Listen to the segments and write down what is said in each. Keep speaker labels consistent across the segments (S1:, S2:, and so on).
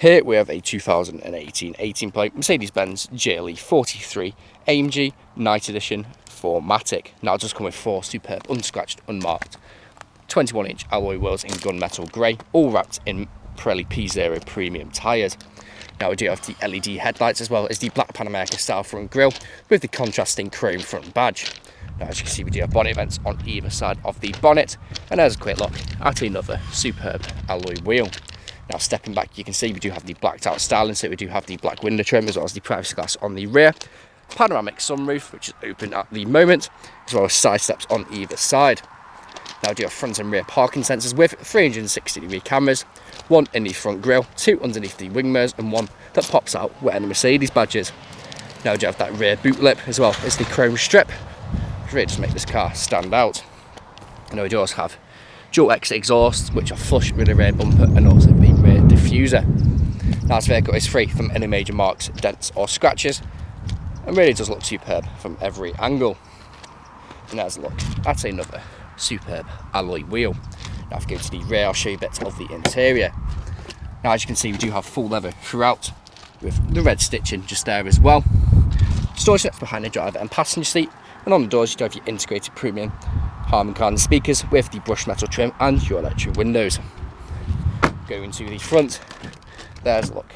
S1: Here we have a 2018 18 plate Mercedes-Benz GLE 43 AMG Night Edition 4MATIC. Now it does come with 4 superb, unscratched, unmarked 21-inch alloy wheels in gunmetal grey, all wrapped in Pirelli P0 premium tyres. Now we do have the LED headlights as well as the black Pan America style front grille with the contrasting chrome front badge. Now as you can see, we do have bonnet vents on either side of the bonnet, and there's a quick look at another superb alloy wheel. Now stepping back, you can see we do have the blacked out styling, so we do have the black window trim as well as the privacy glass on the rear, panoramic sunroof which is open at the moment, as well as side steps on either side. Now we do have front and rear parking sensors with 360-degree cameras, one in the front grille, 2 underneath the wing mirrors and 1 that pops out wearing the Mercedes badges. Now we do have that rear boot lip as well as the chrome strip, which really does make this car stand out. And we do also have dual exit exhausts which are flush with the rear bumper and also the rear diffuser. Now this vehicle is free from any major marks, dents or scratches, and really does look superb from every angle. And there's a look at another superb alloy wheel. Now if we go to the rear, I'll show you bits of the interior. Now as you can see, we do have full leather throughout with the red stitching just there as well. Storage nets behind the driver and passenger seat, and on the doors you do have your integrated premium Harman Kardon speakers with the brushed metal trim and your electric windows. Going to the front, there's a look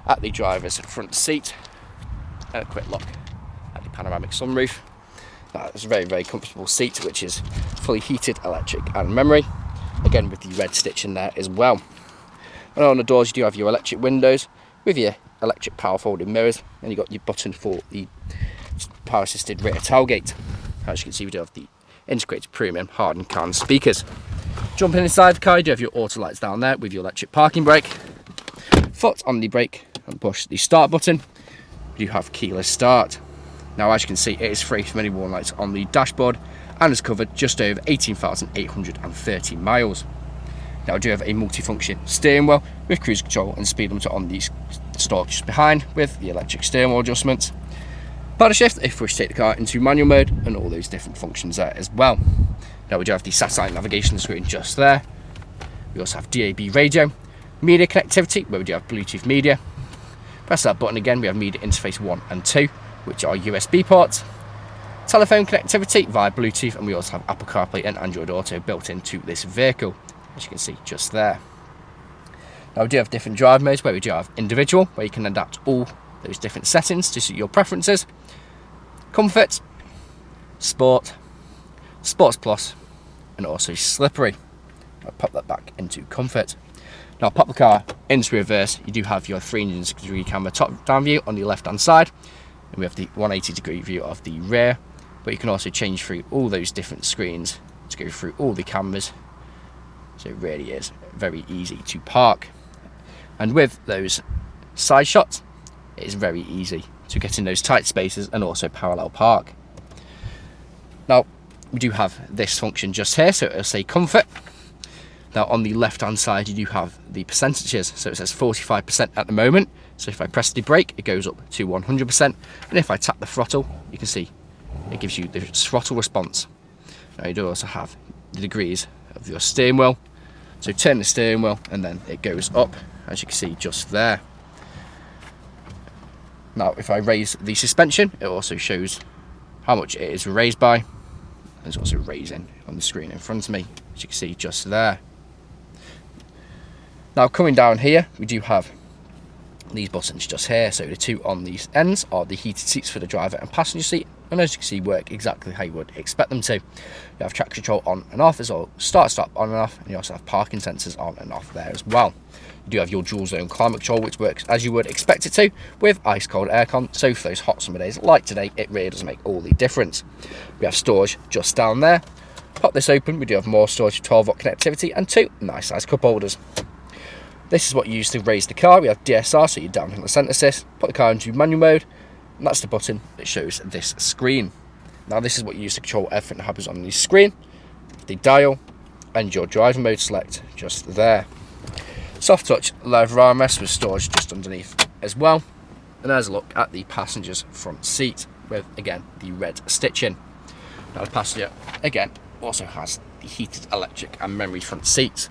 S1: at the driver's front seat and a quick look at the panoramic sunroof. That's a very comfortable seat which is fully heated, electric and memory, again with the red stitching there as well. And on the doors you do have your electric windows with your electric power folding mirrors, and you've got your button for the power assisted rear tailgate. As you can see, we do have the integrated premium Harman Kardon speakers. Jumping inside the car, you do have your auto lights down there with your electric parking brake, foot on the brake and push the start button. You have keyless start. Now as you can see, it is free from any warning lights on the dashboard and has covered just over 18,830 miles. Now I do have a multifunction steering wheel with cruise control and speed limiter on the stalk just behind with the electric steering wheel adjustments. Paddle shift if we wish to take the car into manual mode, and all those different functions there as well. Now we do have the satellite navigation screen just there. We also have DAB radio, media connectivity where we do have Bluetooth media. Press that button again, we have media interface 1 and 2 which are USB ports. Telephone connectivity via Bluetooth, and we also have Apple CarPlay and Android Auto built into this vehicle, as you can see just there. Now we do have different drive modes where we do have individual, where you can adapt all those different settings to suit your preferences. Comfort, Sport, Sports Plus, and also Slippery. I'll pop that back into Comfort. Now I'll pop the car into reverse. You do have your 360-degree camera top down view on the left hand side, and we have the 180-degree view of the rear, but you can also change through all those different screens to go through all the cameras, so it really is very easy to park. And with those side shots, it is very easy to get in those tight spaces and also parallel park. Now we do have this function just here, so it'll say comfort. Now on the left hand side you do have the percentages, so it says 45% at the moment, so if I press the brake it goes up to 100%, and if I tap the throttle you can see it gives you the throttle response. Now you do also have the degrees of your steering wheel, so turn the steering wheel and then it goes up, as you can see just there. Now if I raise the suspension it also shows how much it is raised by. There's also raising on the screen in front of me, as you can see just there. Now coming down here we do have these buttons just here, so the 2 on these ends are the heated seats for the driver and passenger seat, and as you can see work exactly how you would expect them to. You have traction control on and off, as well start stop on and off, and you also have parking sensors on and off there as well. You do have your dual zone climate control which works as you would expect it to with ice cold aircon, so for those hot summer days like today it really does make all the difference. We have storage just down there. Pop this open, we do have more storage, 12-volt connectivity and 2 nice sized cup holders. This is what you use to raise the car. We have DSR, so you're downhill ascent assist. Put the car into manual mode, and that's the button that shows this screen. Now this is what you use to control everything that happens on the screen. The dial and your driver mode select just there. Soft touch leather armrest with storage just underneath as well. And there's a look at the passenger's front seat with, again, the red stitching. Now the passenger, again, also has the heated electric and memory front seats.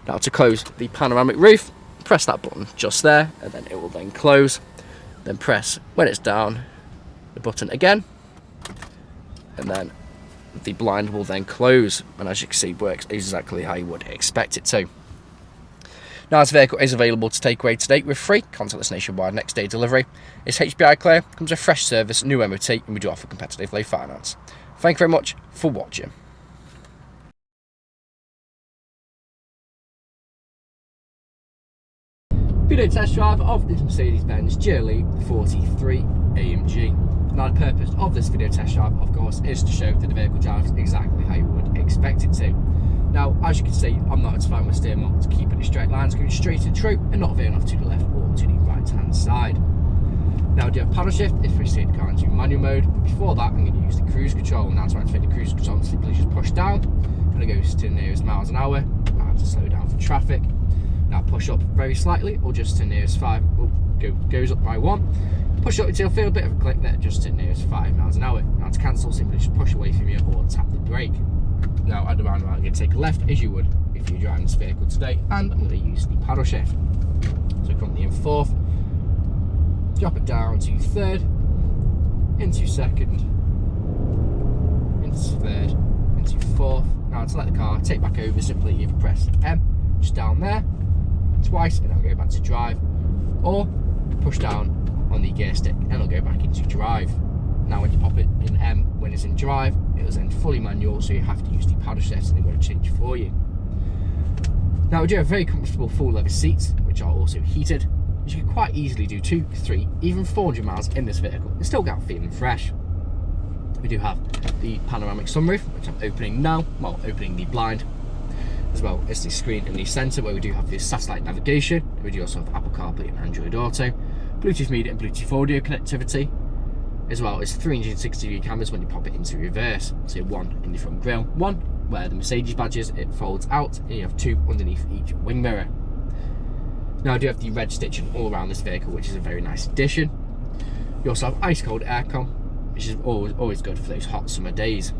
S1: Now to close the panoramic roof, press that button just there, and then it will then close. Then press, when it's down, the button again, and then the blind will then close, and as you can see, works exactly how you would expect it to. Now, this vehicle is available to take away today with free contactless nationwide next day delivery. It's HPI clear, comes with fresh service, new MOT, and we do offer competitive low finance. Thank you very much for watching. Video test drive of this Mercedes-Benz GLE 43 AMG. Now, the purpose of this video test drive, of course, is to show that the vehicle drives exactly how you would expect it to. Now, as you can see, I'm not satisfied with steering wheel to keep it in straight lines, going straight and true, and not veering off to the left or to the right-hand side. Now, I do have paddle shift if we take the car into manual mode, but before that, I'm going to use the cruise control. Now, to activate the cruise control, simply just push down, and it goes to the nearest miles an hour. I have to slow down for traffic. Now, push up very slightly, or just to the nearest 5, goes up by 1. Push up until you feel a bit of a click there, just to the nearest 5 miles an hour. Now, to cancel, simply just push away from you or tap the brake. Now, at the roundabout, I'm going to take a left as you would if you're driving this vehicle today, and I'm going to use the paddle shift. So currently in 4th, drop it down to 3rd, into 2nd, into 3rd, into 4th. Now, to let the car take back over, simply either press M, just down there, twice, and it'll go back to drive, or push down on the gear stick, and it'll go back into drive. Now, when you pop it in M, when it's in drive, it was then fully manual, so you have to use the paddle shift and it won't change for you. Now, we do have very comfortable full leather seats, which are also heated, which you can quite easily do 2, 3, even 400 miles in this vehicle and still get out feeling fresh. We do have the panoramic sunroof, which I'm opening now, well, opening the blind, as well as the screen in the centre, where we do have the satellite navigation. We do also have Apple CarPlay and Android Auto, Bluetooth media and Bluetooth audio connectivity, as well as 360-degree cameras when you pop it into reverse. So one in the front grille, one where the Mercedes badge is, it folds out, and you have 2 underneath each wing mirror. Now, I do have the red stitching all around this vehicle, which is a very nice addition. You also have ice cold aircon, which is always good for those hot summer days.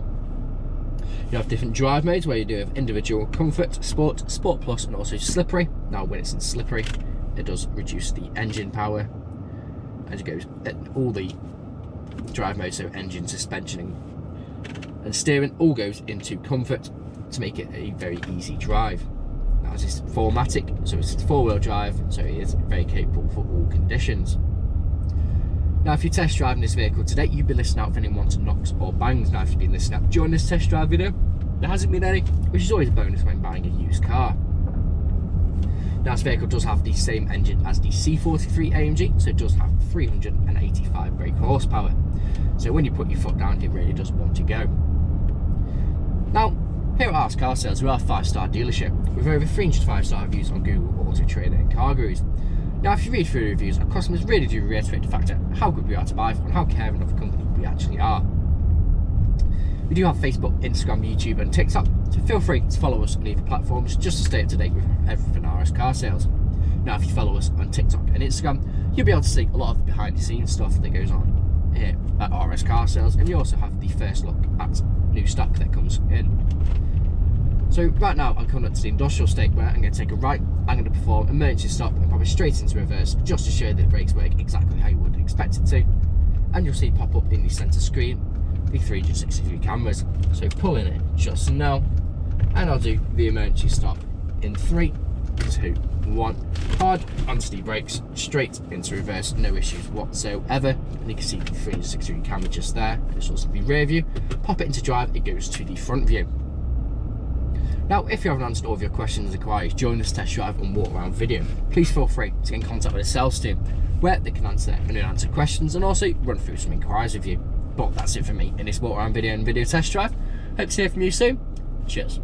S1: You have different drive modes where you do have individual, comfort, sport, sport plus, and also slippery. Now, when it's in slippery, it does reduce the engine power, as it goes all the drive modes, so engine, suspension, and steering, all goes into comfort to make it a very easy drive. Now, this is 4MATIC, so it's 4-wheel drive, so it is very capable for all conditions. Now, if you're test driving this vehicle today, you'll be listening out for any wanted knocks or bangs. Now, if you've been listening out during this test drive video, there hasn't been any, which is always a bonus when buying a used car. Now, this vehicle does have the same engine as the C43 AMG, so it does have 385 brake horsepower. So when you put your foot down, it really does want to go. Now, here at Arts Car Sales, we are a 5-star dealership with over 300 5-star reviews on Google, Autotrader and CarGurus. Now, if you read through the reviews, our customers really do reiterate the fact of how good we are to buy from and how caring of a company we actually are. We do have Facebook, Instagram, YouTube and TikTok, so feel free to follow us on either platforms just to stay up to date with everything RS Car Sales. Now, if you follow us on TikTok and Instagram, you'll be able to see a lot of the behind the scenes stuff that goes on here at RS Car Sales, and you also have the first look at new stock that comes in. So right now, I'm coming up to the industrial state where I'm going to take a right, I'm going to perform emergency stop and probably straight into reverse, just to show that the brakes work exactly how you would expect it to. And you'll see pop up in the centre screen the 360-degree cameras. So pulling it just now, and I'll do the emergency stop in 3, 2, 1. Hard onto the brakes, straight into reverse, no issues whatsoever. And you can see the 360-degree camera just there. It's also the rear view. Pop it into drive, it goes to the front view. Now, if you haven't answered all of your questions and inquiries during this test drive and walk around video, please feel free to get in contact with the sales team, where they can answer any unanswered questions and also run through some inquiries with you. But that's it for me in this walk around video and video test drive. Hope to hear from you soon. Cheers.